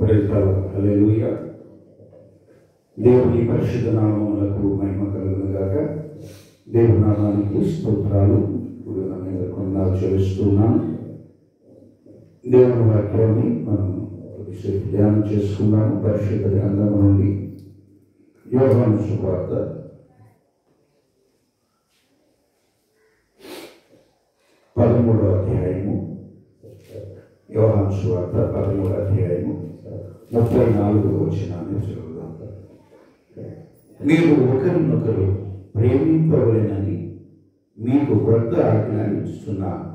Praise God, హల్లెలూయా. దేవుని పరిశుద్ధ నామమునకు మహిమ కలుగును గాక. దేవుని నామానికి స్తోత్రాలు. ఇప్పుడు నా మీద కొందరు చెల్లిస్తున్నాను. దేవుని వాక్యాన్ని మనం కొద్దిసేపు ధ్యానం చేసుకున్నాము. పరిశుద్ధ గ్రంథం నుండి యోహాను సువార్త 13వ అధ్యాయము. యోహాను సువార్త 13వ అధ్యాయము 34వ వచనాన్ని చదువుదాం. మీరు ఒకరినొకరు ప్రేమింపవలెనని మీకు క్రొత్త ఆజ్ఞ ఇస్తున్నాను.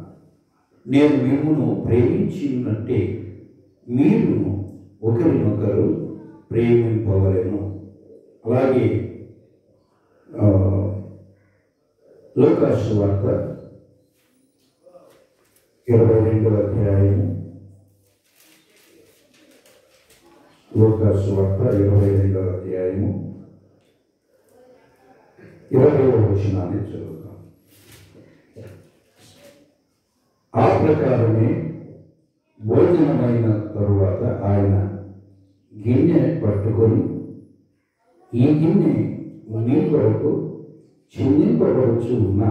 నేను మిమ్మును ప్రేమించినట్టే మీరు ఒకరినొకరు ప్రేమింపవలెను. అలాగే లూకా సువార్త 22వ అధ్యాయము, లూకా సువార్త 22వ అధ్యాయము 20వ వచనాన్ని చదువుతాం. ఆ ప్రకారమే భోజనమైన తరువాత ఆయన గిన్నె పట్టుకొని, ఈ గిన్నె మీ కొరకు చిందింపబడుచు ఉన్న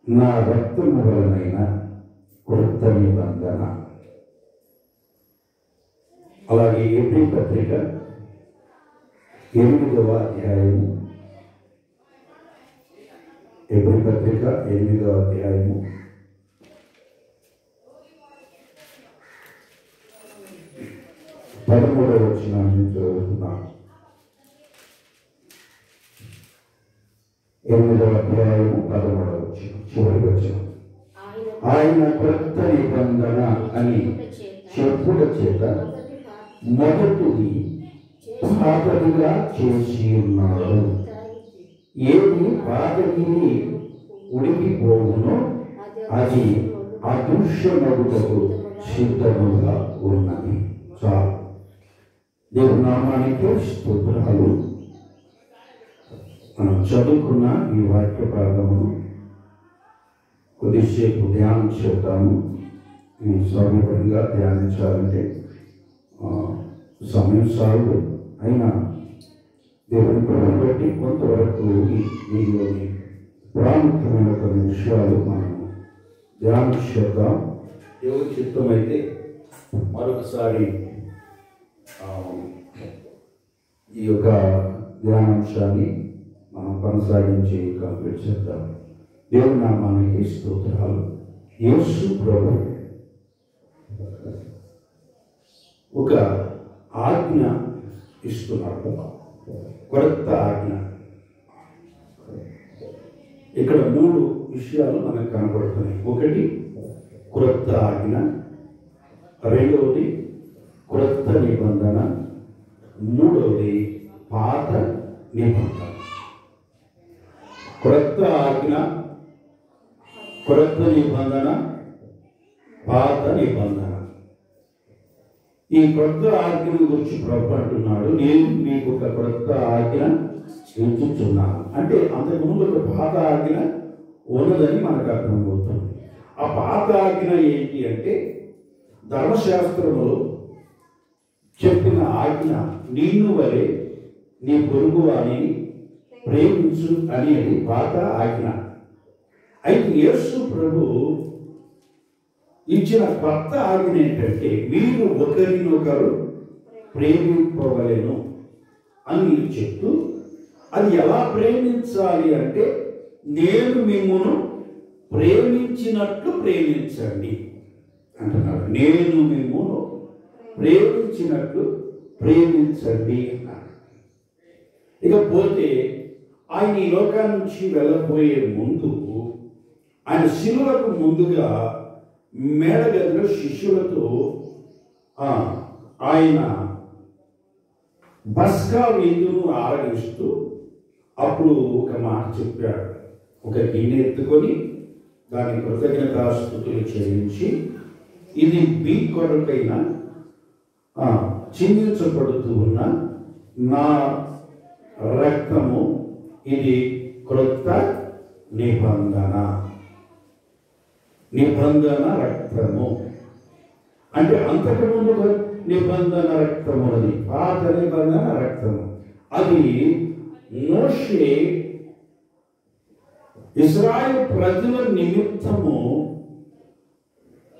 నా రక్తము వలనైన క్రొత్త నిబంధన. అలాగే ఎబ్రీ పత్రిక 8వ అధ్యాయము, ఎబ్రీ పత్రిక 8వ అధ్యాయము 13వ వచనాన్ని చదువుతున్నాను. 8వ అధ్యాయము 13వ వచనం, చివరి వచనం. ఆయన క్రొత్త నిబంధన అని చెప్పుట చేత మొదటిది పాతదిగా చేసి ఉన్నాడు. ఏది పాతగిని ఉడికిపోవునో అది అదృశ్యమగుటకు సిద్ధముగా ఉన్నది. చాలు. దేవుని నామానికి స్తోత్రాలు. మనం చదువుకున్న ఈ వాక్య భాగమును కొద్దిసేపు ధ్యానం చేద్దాము. ఈ సమీపంగా ధ్యానించాలంటే సమయం సాగు అయినా దేవుని కృపను బట్టి కొంతవరకు దీనిలోని ప్రాముఖ్యమైన కొన్ని విషయాలు మనం ధ్యానం చేద్దాం. దేవుని చిత్తం అయితే మరొకసారి ఈ యొక్క ధ్యానాంశాన్ని మనం కొనసాగించి కంప్లీట్ చేద్దాం. దేవుని నామానికి స్తోత్రాలు. యేసు ప్రభు ఒక ఆజ్ఞ ఇస్తున్నాడు, క్రొత్త ఆజ్ఞ. ఇక్కడ 3 విషయాలు మనకు కనబడుతున్నాయి. ఒకటి క్రొత్త ఆజ్ఞ, రెండవది క్రొత్త నిబంధన, మూడవది పాత నిబంధన. క్రొత్త ఆజ్ఞ, క్రొత్త నిబంధన, పాత నిబంధన. ఈ క్రొత్త ఆజ్ఞను గురించి ప్రభు అంటున్నాడు, నేను మీకు ఒక క్రొత్త ఆజ్ఞ ఇచ్చుచున్నాను. అంటే అంతకుముందు ఒక పాత ఆజ్ఞ ఉన్నదని మనకు అర్థమవుతుంది. ఆ పాత ఆజ్ఞ ఏంటి అంటే ధర్మశాస్త్రములో చెప్పిన ఆజ్ఞ, నిన్ను వలె నీ పొరుగు అని ప్రేమించు అనేది పాత ఆజ్ఞ. అయితే యేసు ప్రభు ఇచ్చిన కొత్త ఆజ్ఞ ఏంటంటే మీరు ఒకరినొకరు ప్రేమింపవలెను అని చెప్తూ, అది ఎలా ప్రేమించాలి అంటే నేను మిమ్మును ప్రేమించినట్లు ప్రేమించండి అంటున్నాడు. నేను మిమ్మును ప్రేమించినట్లు ప్రేమించండి అన్నాడు. ఇకపోతే ఆయన ఈ లోకాల నుంచి వెళ్ళబోయే ముందు, ఆయన శిలువకు ముందుగా మేడగదిలో శిష్యులతో ఆయన పస్కా విందును ఆరగిస్తూ అప్పుడు ఒక మాట చెప్పాడు. ఒక గిన్నె ఎత్తుకొని దాని కృతజ్ఞతాస్తుతులు చెల్లించి, ఇది మీ కొరకైన చిందించబడుతూ ఉన్న నా రక్తము, ఇది క్రొత్త నిబంధన. నిబంధన రక్తము అంటే అంతకుముందు నిబంధన రక్తం ఉన్నది, పాత నిబంధన రక్తము. అది మోషే ఇశ్రాయేలు ప్రజల నిమిత్తము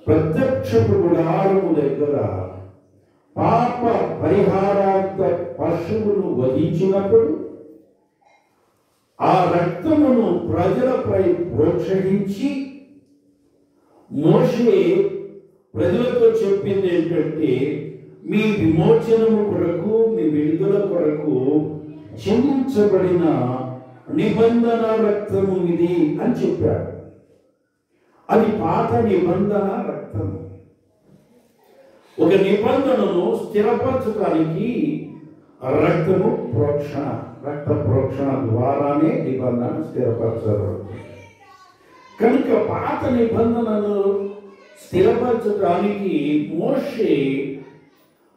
ప్రత్యక్షపు గుడారము దగ్గర పాప పరిహారార్థ పశువును వధించినప్పుడు ఆ రక్తమును ప్రజలపై ప్రోత్సహించి మోషే ప్రజలతో చెప్పింది ఏంటంటే, మీ విమోచనము కొరకు, మీ విడుదల కొరకు చెల్లించబడిన నిబంధన రక్తము ఇది అని చెప్పాడు. అది పాత నిబంధన రక్తము. ఒక నిబంధనను స్థిరపరచడానికి రక్తము ప్రోక్షణ, రక్త ప్రోక్షణ ద్వారానే నిబంధన స్థిరపరచబడుతుంది. కనుక పాత నిబంధనను స్థిరపరచడానికి మోషే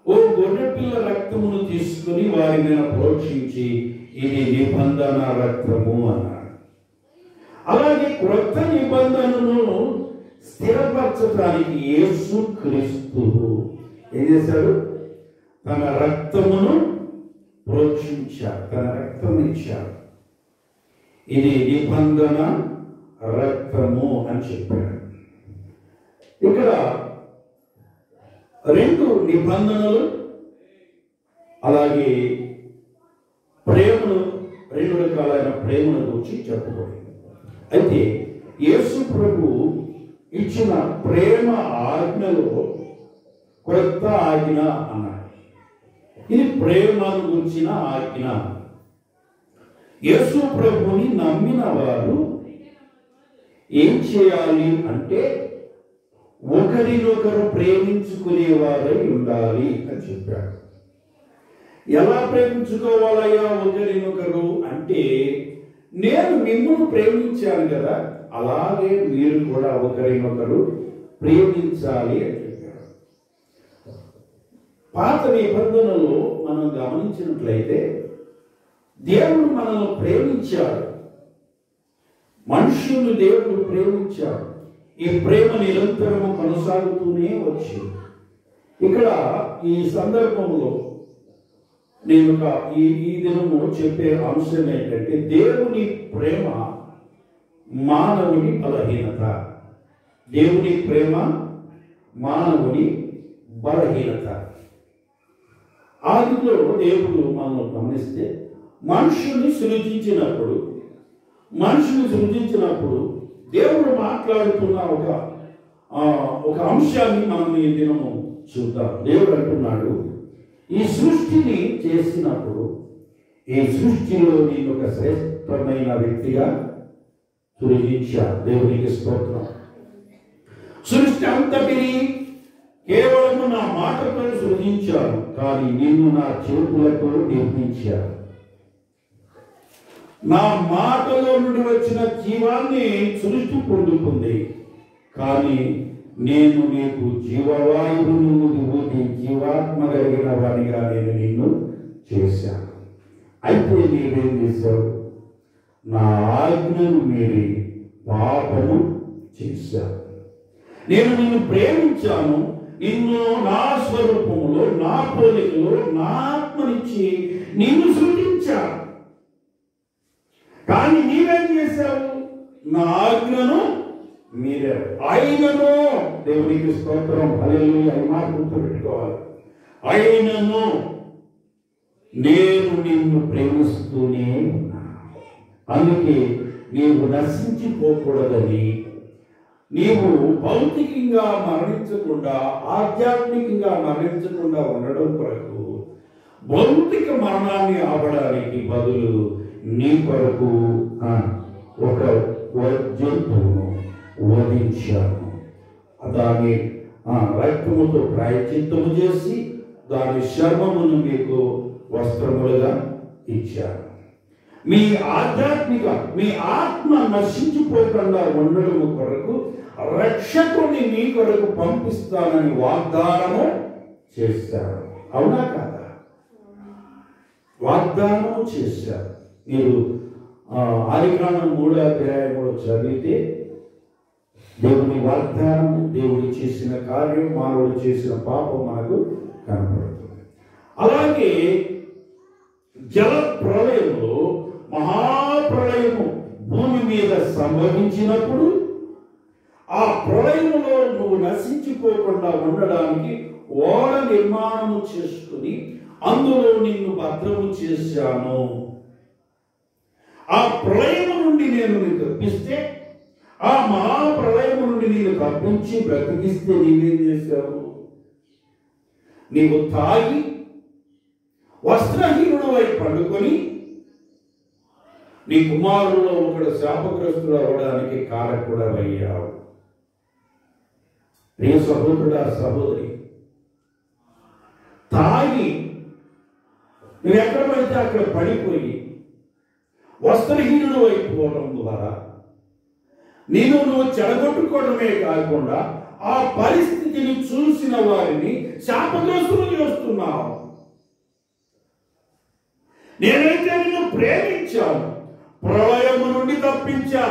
ఓ గొర్రెపిల్ల రక్తమును తీసుకుని వారి మీద ప్రోక్షించి ఇది నిబంధన రక్తము అన్నాడు. అలాగే క్రొత్త నిబంధనను స్థిరపరచడానికి యేసు క్రీస్తు ఏం చేశాడు? తన రక్తమును ప్రోక్షించాడు, తన రక్తం ఇచ్చాడు. ఇది నిబంధన రక్తము అని చెప్పాడు. ఇక్కడ రెండు నిబంధనలు, అలాగే ప్రేమను, రెండు రకాలైన ప్రేమను గురించి చెప్పబడింది. అయితే యేసు ప్రభు ఇచ్చిన ప్రేమ ఆజ్ఞలో క్రొత్త ఆజ్ఞ అన్నాడు. ఇది ప్రేమను గురించిన ఆజ్ఞ. యేసు ప్రభుని నమ్మిన వారు ఏం చేయాలి అంటే ఒకరినొకరు ప్రేమించుకునేవారై ఉండాలి అని చెప్పాడు. ఎలా ప్రేమించుకోవాలయ్యా ఒకరినొకరు అంటే, నేను మిమ్మల్ని ప్రేమించాను కదా, అలాగే మీరు కూడా ఒకరినొకరు ప్రేమించాలి అని చెప్పాడు. పాత నిబంధనలో మనం గమనించినట్లయితే దేవుడు మనల్ని ప్రేమించాడు, మనుషులను దేవుడు ప్రేమించాడు. ఈ ప్రేమ నిరంతరము కొనసాగుతూనే వచ్చింది. ఇక్కడ ఈ సందర్భంలో నేను ఈ దినము చెప్పే అంశం ఏంటంటే, దేవుని ప్రేమ మానవుని బలహీనత. దేవుని ప్రేమ మానవుని బలహీనత. ఆదిలో దేవుడు మనం గమనిస్తే మనుషుల్ని సృజించినప్పుడు దేవుడు మాట్లాడుతున్న ఒక అంశాన్ని మనం ఈ దినము చూద్దాం. దేవుడు అంటున్నాడు, ఈ సృష్టిని చేసినప్పుడు ఈ సృష్టిలో నేను ఒక శ్రేష్టమైన వ్యక్తిగా సృజించాను. దేవునికి స్తోత్రం. సృష్టి అంతటిని కేవలము నా మాటతో సృజించాను, కానీ నిన్ను నా చేతులతో నిర్మించాను. నా మాటలో నుండి వచ్చిన జీవాన్ని సృష్టి పొందుతుంది, కానీ నేను నీకు జీవవాయువును ఊది జీవాత్మ కలిగిన వాడిగా నేను నిన్ను చేశాను. అయితే నీవేం చేశావు? నా ఆజ్ఞను మీరి పాపము చేశావు. నేను నిన్ను ప్రేమించాను, నిన్ను నా స్వరూపములో, నా పోలికలో, నా ఆత్మనిచ్చి నిన్ను సృష్టించాను. కానీ నీవేం చేశావు? నా ఆజ్ఞను మీరే. అయినను, దేవునికి స్తోత్రం, హల్లెలూయా, ఈ మాట గుర్తుపెట్టుకోవాలి. అయినను నేను నిన్ను ప్రేమిస్తూనే ఉన్నా. అందుకే నీవు నశించిపోకూడదని, నీవు భౌతికంగా మరణించకుండా ఆధ్యాత్మికంగా మరణించకుండా ఉండడం కొరకు భౌతిక మరణాన్ని ఆపడానికి బదులు నీ కొరకు ఒక జంతువును వధించాను. దాని రక్తముతో ప్రాయశ్చిత్తము చేసి దాని చర్మమును మీకు వస్త్రములుగా ఇచ్చాను. మీ మీ ఆత్మ నశించిపోకుండా ఉండడం కొరకు రక్షకుని మీ కొరకు పంపిస్తానని వాగ్దానము చేశారు. అవునా కాదా? వాగ్దానము చేశారు. మీరు ఆదికాండం 3వ అధ్యాయంలో చదివితే దేవుని వాగ్దానము, దేవుడు చేసిన కార్యం, మానవుడు చేసిన పాపం మనకు కనపడుతుంది. అలాగే జల ప్రళయంలో మహాప్రళయము భూమి మీద సంభవించినప్పుడు ఆ ప్రళయములో నువ్వు నశించిపోకుండా ఉండడానికి ఓడ నిర్మాణము చేసుకుని అందులో నిన్ను భద్రము చేశాను. ఆ ప్రళయము నుండి నేను నీకు తప్పిస్తే, ఆ మహాప్రళయము నుండి నేను తప్పించి బ్రతికిస్తే నీవేం చేశావు? నీవు తాగి వస్త్రహీనుడు అయి పండుకొని నీ కుమారుల్లో ఒకడు శాపగ్రస్తుడు అవడానికి కారకుడవయ్యావు. ప్రియ సహోదరుడా, సహోదరి, తాగి నువ్వు ఎక్కడ పడితే అక్కడ పడిపోయి వస్త్రహీనుడు అయిపోవడం ద్వారా నువ్వు చెడగొట్టుకోవడమే కాకుండా ఆ పరిస్థితిని చూసిన వారిని శాపగ్రస్తులు చేస్తున్నావు. నేనైతే నిన్ను ప్రేమించాను, ప్రళయము నుండి తప్పించా.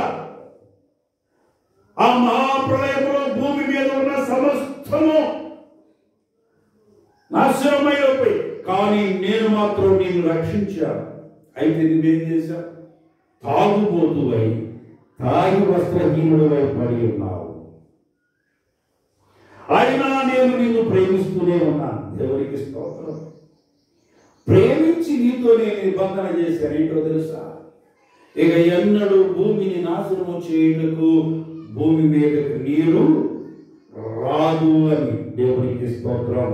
ఆ మహాప్రళయంలో భూమి మీద ఉన్న సమస్తము నాశనమైపోయి, కానీ నేను మాత్రం నిన్ను రక్షించాను. అయితే నువ్వేం చేశావు? తాగుబోతువై తాగి వస్త్రహీనుడవై పడి ఉన్నావు. అయినా నేను నిన్ను ప్రేమిస్తూనే ఉన్నాను. దేవునికి స్తోత్రం. ప్రేమించి నీతో నేను నిబంధన చేశాను. ఏంటో తెలుసా? ఇక ఎన్నడూ భూమిని నాశనము చేయుటకు భూమి మీదకు నీరు రాదు అని. దేవునికి స్తోత్రం.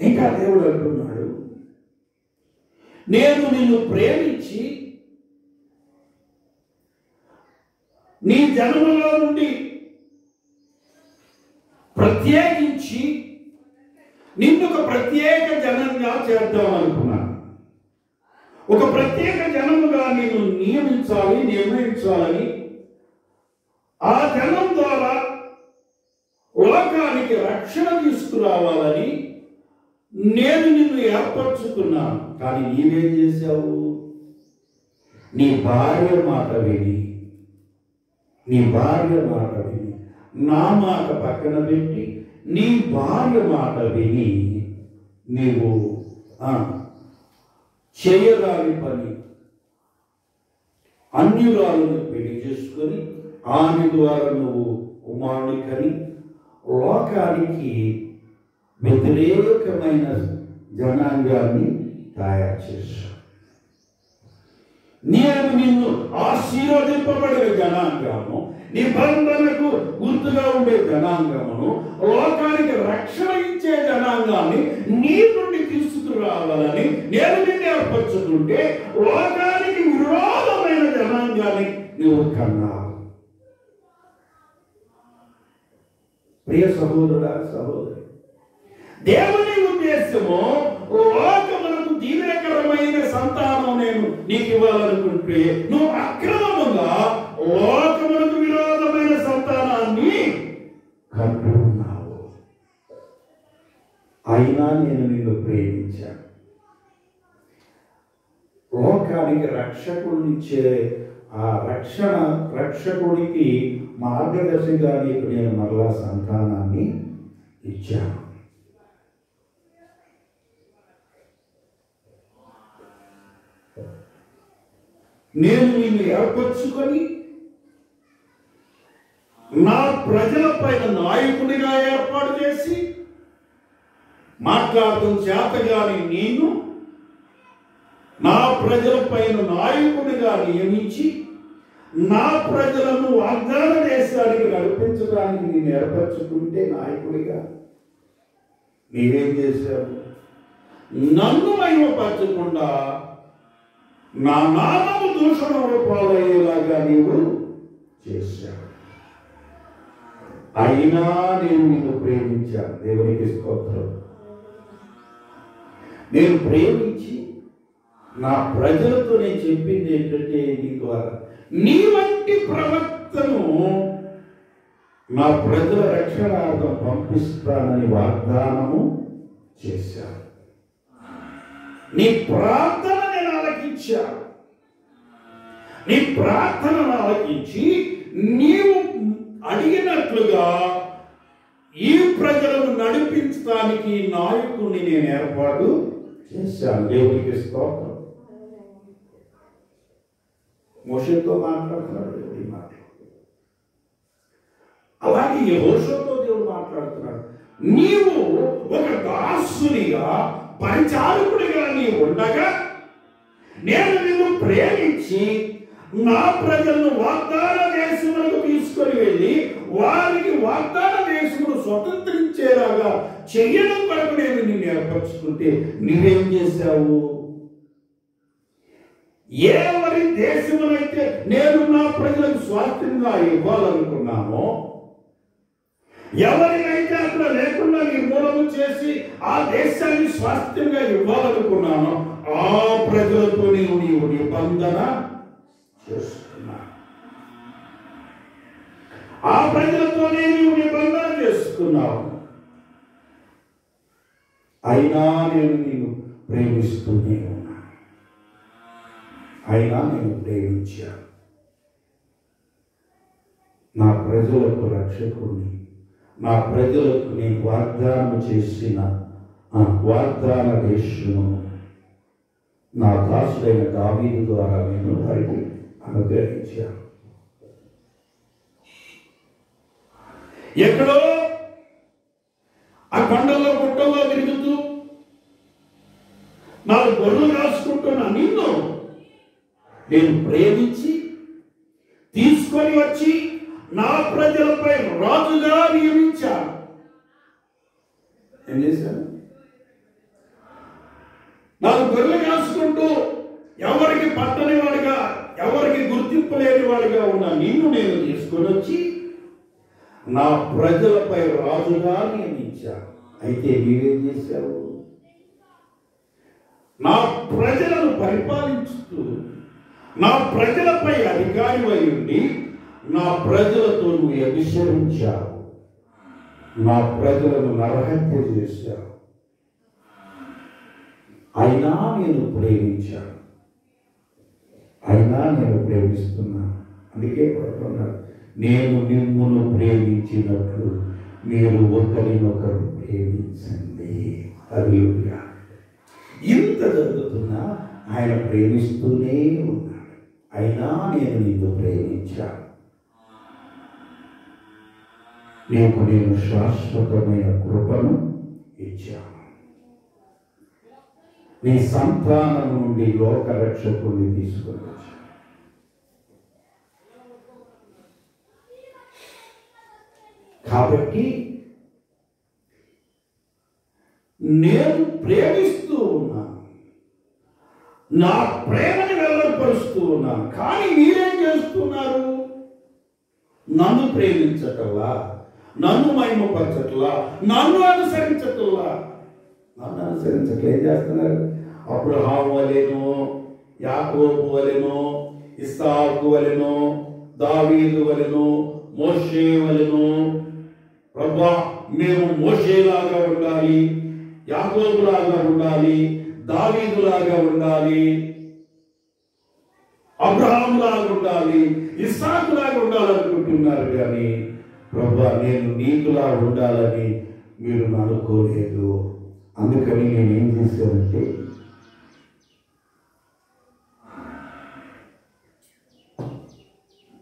ఇంకా దేవుడు అంటున్నాడు, నేను నిన్ను ప్రేమించి నీ జన్మలో నుండి ప్రత్యేకించి నిన్ను ఒక ప్రత్యేక జనంగా చేద్దాం అనుకున్నాను. ఒక ప్రత్యేక జనముగా నేను నియమించాలి, నిర్ణయించాలని, ఆ జనం ద్వారా లోకానికి రక్షణ తీసుకురావాలని నేను నిన్ను ఏర్పరచుకున్నాను. కానీ నీవేం చేశావు? నీ భార్య మాట విని నా మాట పక్కన పెట్టి నీ భార్య మాట విని నీవు చేయరాని పని అన్యురాలను పెళ్లి చేసుకొని ఆమె ద్వారా నువ్వు కుమారుని కని లోకానికి వ్యతిరేకమైన జనాంగాన్ని తయారు చేశావు. నేను నిన్ను ఆశీర్వదింపబడిన జనాంగము, నిబంధనకు గుర్తుగా ఉండే జనాంగమును, లోకానికి రక్షణ ఇచ్చే జనాంగాన్ని నీ నుండి తీసుకురావాలని నేను నిన్ను ఏర్పరచుకుంటే లోకానికి విరోధమైన జనాంగాన్ని నువ్వు కన్నావు. ప్రియ సహోదరుడా, సహోదరి, దేవుని ఉద్దేశము లోకములకు దీవెనకరమైన సంతానం నేను నీకు ఇవ్వాలనుకుంటే నువ్వు అక్రమముగా లోకములకు విరోధమైన సంతానాన్ని కంటున్నావు. అయినా నేను నిన్ను ప్రేమించాను. లోకానికి రక్షకుడినిచ్చే ఆ రక్షకుడికి మార్గదర్శిగా నీకు నేను మరలా సంతానాన్ని ఇచ్చాను. నేను నిన్ను ఏర్పరచుకొని నా ప్రజల పైన నాయకుడిగా ఏర్పాటు చేసి మాట్లాడటం చేతగాని నేను నా ప్రజల పైన నాయకుడిగా నియమించి నా ప్రజలను వాగ్దాన దేశానికి నడిపించడానికి నేను ఏర్పరచుకుంటే నాయకుడిగా నీవేం చేశావు? నన్ను మహిమపరచకుండా నా నామము దూషణ పాలయ్యేలాగా నీవు చేశావు. అయినా నేను నిన్ను ప్రేమించాను. దేవునికి స్తోత్రం. నేను ప్రేమించి నా ప్రజలతో నేను చెప్పింది ఏంటంటే నీ ద్వారా నీ వంటి ప్రవక్తను నా ప్రజల రక్షణార్థం పంపిస్తానని వాగ్దానము చేశాను. నీ ప్రార్థన నేను ఆలకించాను. నీ ప్రార్థనను ఆలకించి నీవు అడిగినట్లుగా ప్రజలను నడిపించడానికి నాయకుడిని నేను ఏర్పాటు చేశాను. దేవునికి స్తోత్రం. మోషేతో మాట్లాడుతున్నాడు దేవుడు ఈ మాటలు. అలాగే యెహోషువతో దేవుడు మాట్లాడుతున్నాడు. నీవు ఒక దాసునిగా పరిచారకుడిగా నీవు ఉండగా నేను నిన్ను ప్రేమించి నా ప్రజలను వాగ్దాన దేశములకు తీసుకొని వెళ్ళి వారికి వాగ్దాన దేశమును స్వతంత్రించేలాగా చెయ్యడం కొరకు నేను నిన్ను ఏర్పరచుకుంటే నీవేం చేశావు? ఎవరి దేశమునైతే నేను నా ప్రజలకు స్వాస్థ్యంగా ఇవ్వాలనుకున్నానో, ఎవరినైతే అక్కడ లేకుండా నిర్మూలన చేసి ఆ దేశాన్ని స్వాస్థ్యంగా ఇవ్వాలనుకున్నానో ఆ ప్రజలతో నీవు నిబంధన చేస్తున్నా. ఆ ప్రజలతోనే నీవు నిబంధన చేసుకున్నావు. అయినా నేను నిన్ను ప్రేమిస్తూనే ఉన్నా. అయినా నేను ప్రేమించాను. నా ప్రజలకు రక్షకుడిని, నా ప్రజలకు నేను వాగ్దానం చేసిన వాగ్దాన దేశము నా దాసుడైన దావీదు ద్వారా నేను వారికి అనుగ్రహించాను. ఎక్కడో ఆ కొండల్లో గుట్టల్లో తిరుగుతూ నాలుగు గొర్రెలు రాసుకుంటున్న నిన్ను నేను ప్రేమించి తీసుకొని వచ్చి నా ప్రజలపై రాజుగా నియమించాను. ఏం చేశాను? నాలుగు గొర్రెలు కాసుకుంటూ ఎవరికి పట్టని వాడిగా, ఎవరికి గుర్తింపు లేని వాడిగా ఉన్న నిన్ను నేను తీసుకొని వచ్చి నా ప్రజలపై రాజుగా నియమించాను. అయితే నీవేం చేశావు? నా ప్రజలను పరిపాలించుతూ నా ప్రజలపై అధికారివై ఉండి నా ప్రజలతో నువ్వు వ్యభిచరించావు. నా ప్రజలను నరహత్య చేశావు. అయినా నేను ప్రేమించాను. అయినా నేను ప్రేమిస్తున్నాను. అందుకే పడుతున్నాను, నేను మిమ్మును ప్రేమించినట్లు మీరు ఒకరినొకరు ప్రేమించండి. హల్లెలూయా. ఇంత జరుగుతున్నా ఆయన ప్రేమిస్తూనే ఉన్నాడు. అయినా నేను నిన్ను ప్రేమించాను. నీకు నేను శాశ్వతమైన కృపను ఇచ్చాను. నీ సంతానం నుండి లోక రక్షకుడిని తీసుకొని వచ్చాను. కాబట్టి నేను ప్రేమిస్తూ ఉన్నాను, నా ప్రేమని వెల్లడిపరుస్తూ ఉన్నాను. కానీ మీరేం చేస్తున్నారు? నన్ను ప్రేమించటల్లా, నన్ను మహిమపరచట్లా, నన్ను అనుసరించట్లా. నన్ను అనుసరించట్లా ఏం చేస్తున్నారు? అబ్రహాము వలెనో, యాకోబు వలెనో, ఇస్సాకు వలెనో, దావీదు వలెనో, మోషే వలెనో, ప్రభువా మేము మోషేలాగా ఉండాలి, యాకోబులాగా ఉండాలి, దావీదులాగా ఉండాలి, అబ్రహాములాగా ఉండాలి, ఇస్సాకులాగా ఉండాలనుకుంటున్నారు. కానీ ప్రభువా నేను నీకులా ఉండాలని మీరు అనుకోలేదు. అందుకని నేనేం చేశానంటే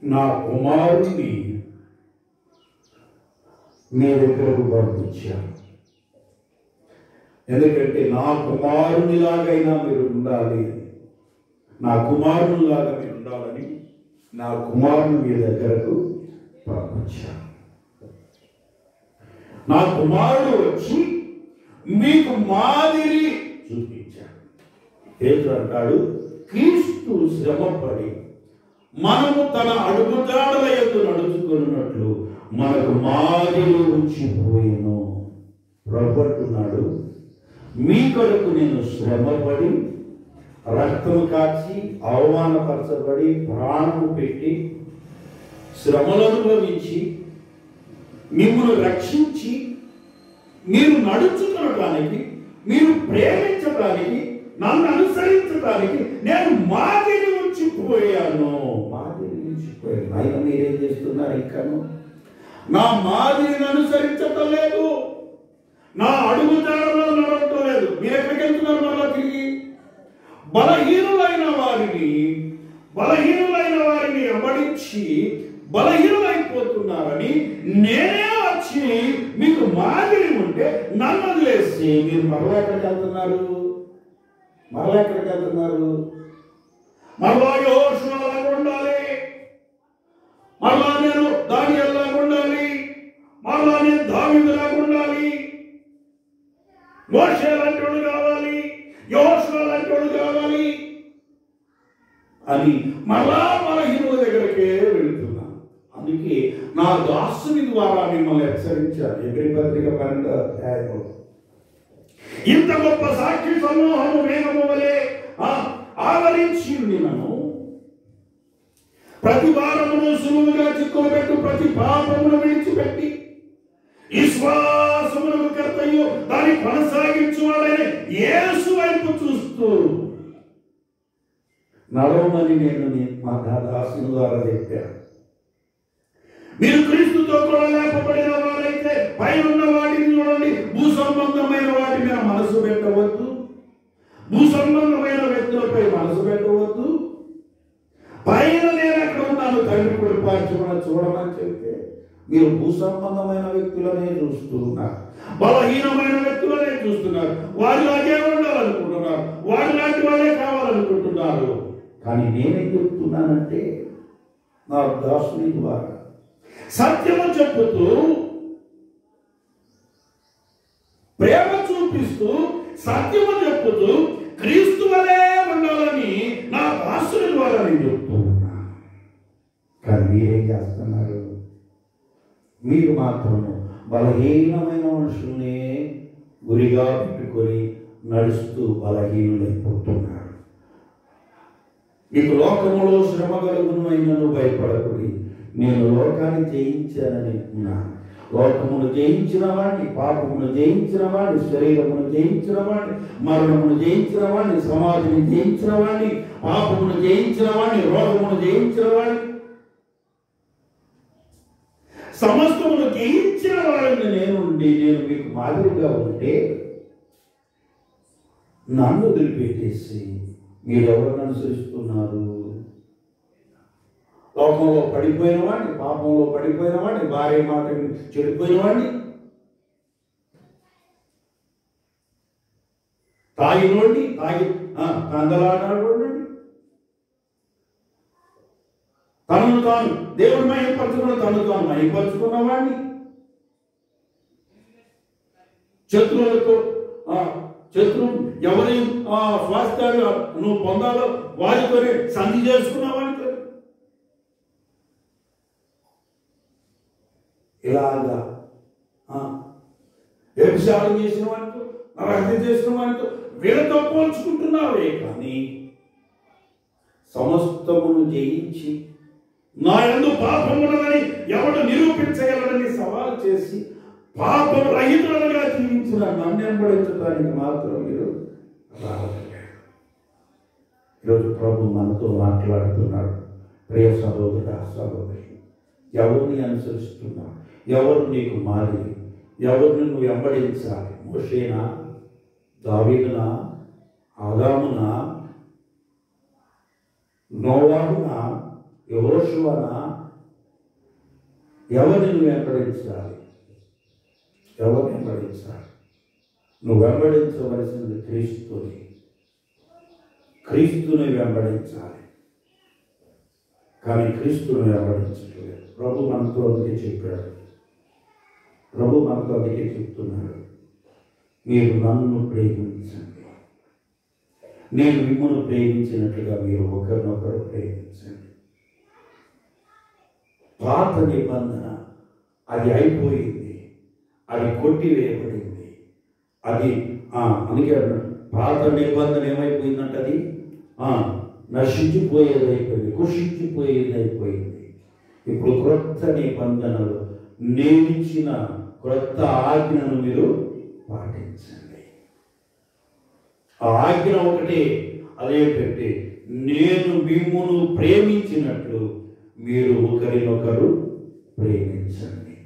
నా కుమారుణ్ణి మీ దగ్గరకు పంపించాను. ఎందుకంటే నా కుమారునిలాగైనా మీరు ఉండాలి, నా కుమారునిలాగా మీరు ఉండాలని నా కుమారుని మీ దగ్గరకు పంపించాను. నా కుమారుడు వచ్చి మీకు మాదిరి చూపించాడు. పేతురు అంటాడు, క్రీస్తు శ్రమపడి మనము తన అడుగుజాడల యందు నడుచుకున్నట్లు మనకు మాదిరి ఉంచిపోయేను. ప్రభువు అంటున్నాడు, మీ కొరకు నేను శ్రమపడి రక్తము కాచి అవమానపరచబడి ప్రాణము పెట్టి శ్రమలు అనుభవించి మిమ్మల్ని రక్షించి మీరు నడుచుకోవడానికి, మీరు ప్రేమించడానికి, నన్ను అనుసరించడానికి నేను మాదిరి ఉంచిపోయాను. మాదిరి ఉంచిపోయాను. ఆయన మీరేం చేస్తున్నారు? ఇంకాను నా మాదిరిని అనుసరించటం లేదు, నా అడుగుజాడలో నడవటం లేదు. మీరు ఎక్కడికి వెళ్తున్నారు? మళ్ళా తిరిగి బలహీనులైన వారిని వెంబడించి బలహీనులైపోతున్నారని నేనే వచ్చి మీకు మాదిరి ఉంటే నన్ను వదిలేసి మీరు మరలా ఎక్కడికి వెళ్తున్నారు? మరలా యెహోషువలాగా ఉండాలి, మరలా నేను దానియేలులాగా ఉండాలి, మరలా నేను దావీదులాగా ఉండాలి, మోషే లాంటి వాడు కావాలి, యెహోషువ లాంటి వాడు కావాలి అని మరలా బలహీనుల దగ్గరకే వెళుతున్నాను. అందుకే నా దాసుని ద్వారా మిమ్మల్ని హెచ్చరించాను. ఎబ్రీ పత్రిక 12వ అధ్యాయంలో ఇంత గొప్ప సాక్షి సమూహము మేఘము వలె ఆవరించి నన్ను ప్రతి వారమును సులువుగా చిక్కులు పెట్టు ప్రతి పాపమును విడిచిపెట్టి విశ్వాసమునకు కర్తయు దాన్ని కొనసాగించువాడని యేసు వైపు చూస్తూ నడవమని నేను మా దాసుని ద్వారా చెప్పాను. మీరు క్రీస్తుతో కూడా లేపబడిన వారైతే పైన వాటిని చూడండి. భూ సంబంధమైన వాటి మీద మనసు పెట్టవద్దు, భూ సంబంధమైన వ్యక్తులపై మనసు పెట్టవద్దు. పైన నేను ఎక్కడ ఉన్నాను తండ్రి కుడిపార్చమని చూడమని చెప్తే మీరు భూ సంబంధమైన వ్యక్తులనే చూస్తూ ఉన్నారు, బలహీనమైన వ్యక్తులనే చూస్తున్నారు, వారిలాగే ఉండాలనుకుంటున్నారు, వారి లాంటి వాళ్ళే కావాలనుకుంటున్నారు. కానీ నేనేం చెప్తున్నానంటే నా దాసుని ద్వారా సత్యము చెప్పుతూ ప్రేమ చూపిస్తూ సత్యము చెప్పుతూ క్రీస్తు వలే ఉండాలని నా దాసుని ద్వారా నేను చెప్తూ ఉన్నాను. కానీ మీరేం చేస్తున్నారు? మీరు మాత్రము బలహీనమైన మనుషుల్ని గురిగా పెట్టుకొని నడుస్తూ బలహీనులైపోతున్నారు. మీకు లోకములో శ్రమ కలుగునైనను భయపడకుడి, నేను లోకాన్ని జయించానని ఉన్నాను. లోకమును జయించిన వాడిని, పాపమును జయించిన వాడిని, శరీరమును జయించిన వాడిని, మరణమును జయించిన వాడిని, సమాధిని జయించిన వాడిని, పాపమును జయించిన వాడిని, రోగమును జయించిన వాడిని, సమస్తమును జయించిన వాడిని నేను మీకు మాదిరిగా ఉంటే నన్ను వదిలిపెట్టేసి మీరెవరిని అనుసరిస్తున్నారు? లోకంలో పడిపోయిన వాడిని, పాపంలో పడిపోయిన వాడిని, భార్య మాట చెడిపోయిన వాడిని, తాగినోడిని, కందలాడాడు, తనను తాను దేవుడు మహిమపరచుకున్న తనను తాను మహిమపరచుకున్న వాడిని, శత్రువు ఎవరి స్వాస్థ్యాలు నువ్వు పొందాలో వారితోనే సంధి చేసుకున్న వాడితో ఇలాగా వ్యభిచారం చేసిన వాడితో, నరహత్య చేసిన వాడితో వీళ్ళతో పోల్చుకుంటున్నావే. కానీ సమస్తమును జయించి నా యందు పాపమున్నదని ఎవడు నిరూపించగలడని సవాల్ చేసి పాపం రహితులుగా జీవించిన నన్ను వెంబడించడానికి మాత్రం మీరు రావట్లేదు. ఈరోజు ప్రభు మనతో మాట్లాడుతున్నాడు. ప్రియ సహోదరుడా, సహోదరి, ఎవరిని అనుసరిస్తున్నావు? ఎవరు నీకు మాదిరి? ఎవరిని నువ్వు వెంబడించాలి? మోషేనా, దావీదునా, ఆదామునా, నోవాహునా, యెహోషువనా? ఎవరిని నువ్వు వెంబడించాలి? ఎవరిని వెంబడించాలి? నువ్వు వెంబడించవలసింది క్రీస్తుని వెంబడించాలి. కానీ క్రీస్తుని వెంబడించట్లేదు. ప్రభు మనతో అందుకే చెప్పాడు, ప్రభు మనతో అందుకే చెప్తున్నాడు, మీరు నన్ను ప్రేమించండి, నేను మిమ్మల్ని ప్రేమించినట్లుగా మీరు ఒకరినొకరు ప్రేమించండి. పాత నిబంధన అది అయిపోయింది, అది కొట్టివేయబడింది. అది అందుకే పాత నిబంధన ఏమైపోయిందంటే అది నశించిపోయేది అయిపోయింది, కుషించిపోయేది అయిపోయింది. ఇప్పుడు క్రొత్త నిబంధనలు నేనిచ్చిన క్రొత్త ఆజ్ఞను మీరు పాటించండి. ఆ ఆజ్ఞ ఒకటే, అదేంటంటే నేను మిమ్మును ప్రేమించినట్లు మీరు ఒకరినొకరు ప్రేమించండి.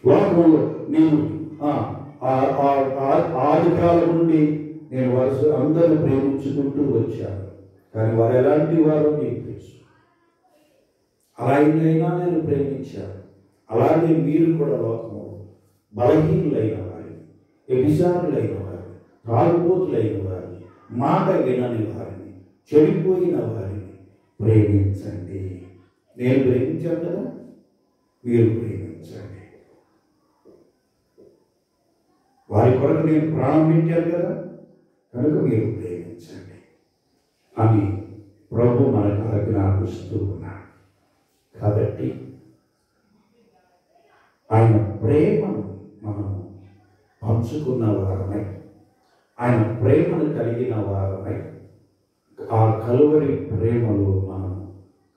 లోకంలో నేను ఆది కాలం నుండి నేను వరుస అందరిని ప్రేమించుకుంటూ వచ్చాను, కానీ వారు ఎలాంటి వారో మీకు తెలుసు. అలాగైనా నేను ప్రేమించాను. అలాగే మీరు కూడా లోకంలో బలహీనులైన వారిని, వ్యభిచారులైన వారిని, తాగుబోతులైన వారిని, మాట వినని వారిని, చెడిపోయిన వారిని ప్రేమించండి. నేను ప్రేమించాను కదా, మీరు ప్రేమించండి. వారి కొరకు నేను ప్రాణం పెట్టాను కదా, కనుక మీరు ప్రేమించండి అని ప్రభు మనకు ఆజ్ఞాపిస్తూ ఉన్నాడు. కాబట్టి ఆయన ప్రేమను మనం పంచుకున్న వారమై, ఆయన ప్రేమను కలిగిన వారమై, ఆ కలువరి ప్రేమలో మనం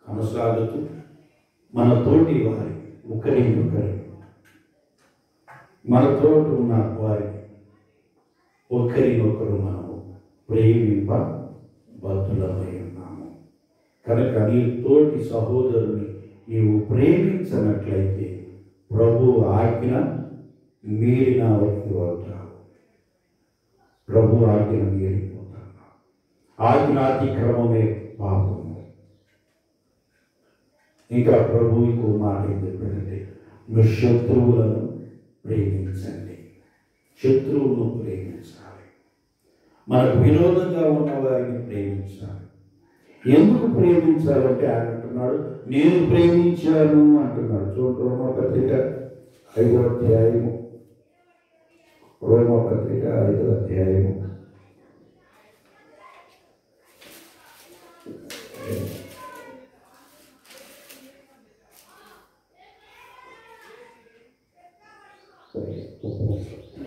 కొనసాగుతూ మన తోటి వారి ఒకరినొకరి, మన తోటి ఉన్న వారిని ఒకరినొకరు మనము ప్రేమింప బద్ధులమై ఉన్నాము. కనుక నీ తోటి సహోదరుని నీవు ప్రేమించనట్లయితే ప్రభు ఆజ్ఞ మీరిన వ్యక్తి అవుతావు. ప్రభు ఆజ్ఞ మీరిపోతావు. ఆజ్ఞాతిక్రమమే పాపము. ఇంకా ప్రభు ఇంకో మాట ఏం చెప్పాడంటే, మీ శత్రువులను ప్రేమించండి. శత్రువులను ప్రేమించాలి. మనకు విరోధంగా ఉన్న వారిని ప్రేమించాలి. ఎందుకు ప్రేమించాలంటే ఆయన అంటున్నాడు, నేను ప్రేమించాను అంటున్నాడు. చూడండి, రోమపత్రిక 5వ అధ్యాయము, రోమపత్రిక 5వ అధ్యాయము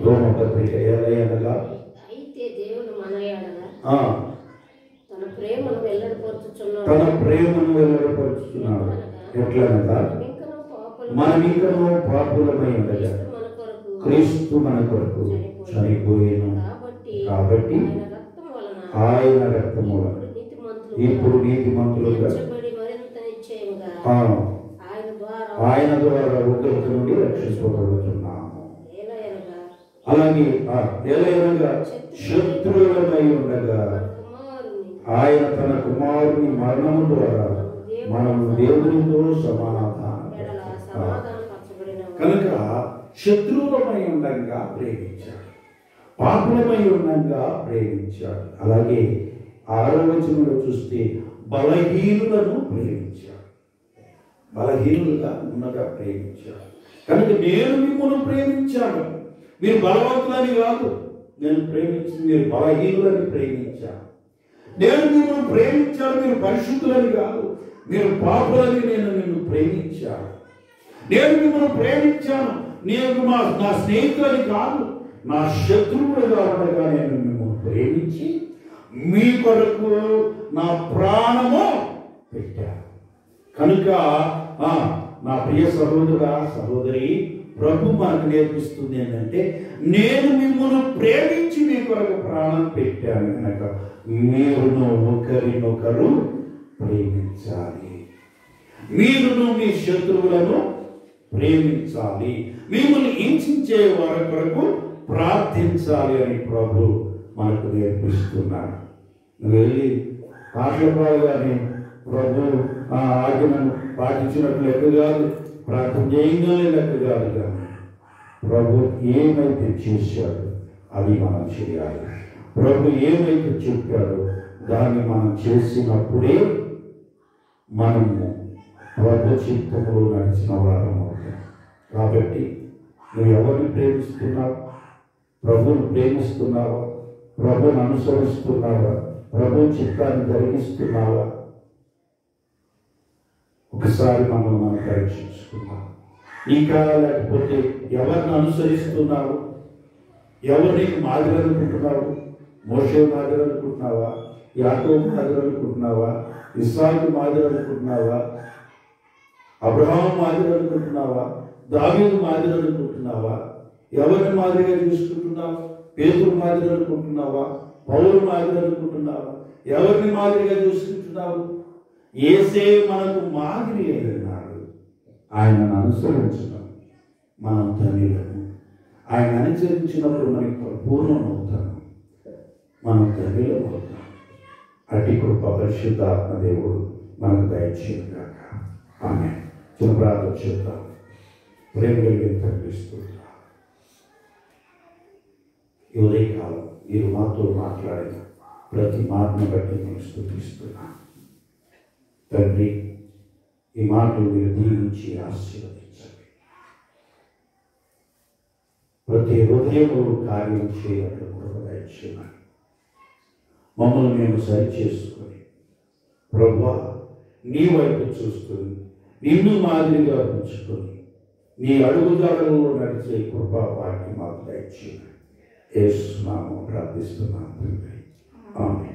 7 అయితే దేవుడు మన ఎడల తన ప్రేమను తన ప్రేమను వెల్లడిపరుచుతున్నాడు. ఎట్లనగా మనమింకను పాపులమై ఉండగా క్రీస్తు మన కొరకు చనిపోయేను. కాబట్టి ఆయన రక్తము వలన ఇప్పుడు నీతిమంతులుగా ఆయన ద్వారా ఉగ్రత నుండి రక్షించబడుతున్నాము. అలాగే ఎలాగనగా శత్రువులమై ఉండగా ఆయన తన కుమారుని మరణము ద్వారా మనం దేవునితో సమాధానం. కనుక శత్రువులమై ఉండగా ప్రేమించాడు, పాపులమై ఉండగా ప్రేమించాడు. అలాగే 6వ వచనంలో చూస్తే బలహీనులను ప్రేమించాడు, బలహీనులుగా ఉన్నగా ప్రేమించాడు. కనుక నేను మిమ్మల్ని ప్రేమించాను. మీరు బలవంతులని కాదు నేను ప్రేమించింది, మీరు బలహీనులని ప్రేమించాను. నేను మిమ్మల్ని ప్రేమించాను, మీరు పరిశుద్ధులని కాదు, మీరు పాపులని నేను నిన్ను ప్రేమించాను. నేను మిమ్మల్ని ప్రేమించాను, నేను నా స్నేహితులని కాదు, నా శత్రువులుగా ఉండగా నేను మిమ్మల్ని ప్రేమించి మీ కొరకు నా ప్రాణము పెట్టాను. కనుక నా ప్రియ సహోదరా సహోదరి, ప్రభు మనకు నేర్పిస్తుంది ఏంటంటే, నేను మిమ్మల్ని ప్రేమించి మీ కొరకు ప్రాణం పెట్టాను కనుక మీరును ఒకరినొకరు ప్రేమించాలి. మీరును మీ శత్రువులను ప్రేమించాలి. మిమ్మల్ని హింసించే వారి కొరకు ప్రార్థించాలి అని ప్రభు మనకు నేర్పిస్తున్నాడు. నువ్వు వెళ్ళి పాటలు పాడగానే ప్రభు ఆ ఆజ్ఞను పాటించినట్లు లెక్క కాదు, ప్రార్థన చేయగానే లెక్క కాదు. కానీ ప్రభు ఏమైతే చేశాడో అది మనం చేయాలి. ప్రభు ఏమైతే చెప్పాడో దాన్ని మనం చేసినప్పుడే మనము ప్రభు చిత్తములో నడిచిన వారం అవుతాం. కాబట్టి నువ్వు ఎవరిని ప్రేమిస్తున్నావు? ప్రభువును ప్రేమిస్తున్నావా? ప్రభువును అనుసరిస్తున్నావా? ప్రభు చిత్తాన్ని జరిగిస్తున్నావా? ఒకసారి మనం పరీక్షించుకున్నాం. ఇంకా లేకపోతే ఎవరిని అనుసరిస్తున్నావు? ఎవరిని మాదిరి అనుకుంటున్నావు? మోషే మాదిరి అనుకుంటున్నావా? యాకోబు మాదిరి అనుకుంటున్నావా? ఇస్సాకు మాదిరి అనుకుంటున్నావా? అబ్రహాము మాదిరి అనుకుంటున్నావా? దావీదు మాదిరి అనుకుంటున్నావా? ఎవరిని మాదిరిగా చూసుకుంటున్నావు? పేతురు మాదిరి అనుకుంటున్నావా? పౌలు మాదిరి అనుకుంటున్నావా? ఎవరిని మాదిరిగా చూసుకుంటున్నావు? యేసే మనకు మాదిరి అయి ఉన్నాడు. ఆయనను అనుసరించడం మనం ధన్యులము. ఆయన అనుసరించినప్పుడు మనకి పరిపూర్ణం అవుతాము, మనం ధన్యులం అవుతాం. అటు కృప పరిశుద్ధాత్మ దేవుడు మనకు దయచేయగాక. ఆమె చిన్న ప్రార్థన చేద్దాం. ప్రేమ కలిగిన తండ్రి స్తోత్రం. ఈ ఉదయకాలం మీరు మాతో మాట్లాడిన ప్రతి మాటను బట్టి నేను స్తుతిస్తున్నా తండ్రి. ఈ మాటలు మీరు దీవించి ఆశీర్వదించండి. ప్రతి హృదయంలో కార్యం చేయట్లు కృప దయచేయమని మమ్మల్ని మేము సరి చేసుకొని ప్రభువా నీ వైపు చూసుకొని నిన్ను మాదిరిగా ఉంచుకొని నీ అడుగుజాడల్లో నడిచే కృపా వాటిని మాకు దయచేయమని యేసు నామమున ప్రార్థిస్తున్నాను తండ్రి. ఆమేన్.